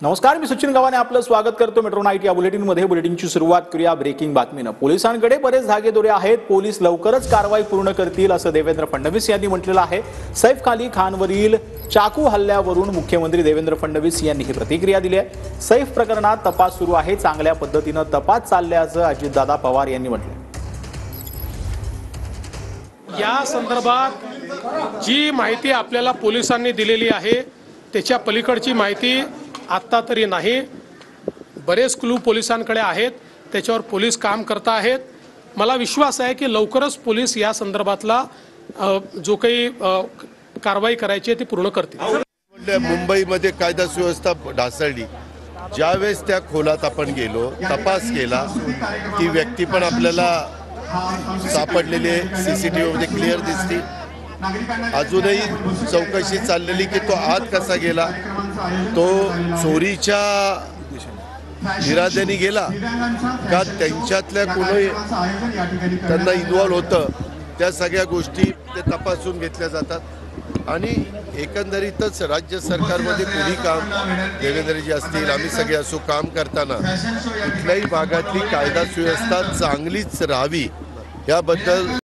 नमस्कार, मी सचिन गव्हाणे आपलं स्वागत करतो मेट्रो नाईट या बुलेटिनमध्ये। बुलेटिनची सुरुवात करूया ब्रेकिंग बातमीनं। पोलिसांकडे बरेच धागेदोरे आहेत, पोलीस लवकरच कारवाई पूर्ण करतील असं देवेंद्र फडणवीस यांनी म्हटलेलं आहे। सैफ अली खानवरील चाकू हल्ल्यावरून मुख्यमंत्री देवेंद्र फडणवीस यांनी ही प्रतिक्रिया दिली आहे। सैफ प्रकरणात तपास सुरू आहे, चांगल्या पद्धतीनं तपास चालल्याचं अजितदादा पवार यांनी म्हटलं। या संदर्भात जी माहिती आपल्याला पोलिसांनी दिलेली आहे त्याच्या पलीकडची माहिती आता तरी नाही। बरेच क्लू पोलिसांकडे आहेत, त्याच्यावर पोलीस काम करत आहेत। मला विश्वास आहे की लवकरच पोलीस या संदर्भातला जो काही कारवाई करायची आहे ती पूर्ण करतील। मुंबईमध्ये कायदा सुव्यवस्था ढासळली, ज्यावेळेस त्या खोलात आपण गेलो, तपास केला, ती व्यक्ती पण आपल्याला सापडलेली सीसीटीव्ही मध्ये क्लिअर दिसती। अजूनही चौकशी चाललेली की तो आत कसा गेला, तो चोरीच्या इराद्याने गेला का त्यांच्यातल्या कोणी त्यांना इन्व्हॉल्व होतं, त्या सगळ्या गोष्टी ते तपासून घेतल्या जातात। आणि एकंदरीतच राज्य सरकारमध्ये कोणी काम देवेंद्रजी असतील, आम्ही सगळे असो, काम करताना कुठल्याही भागातली कायदा सुव्यवस्था चांगलीच राहावी याबद्दल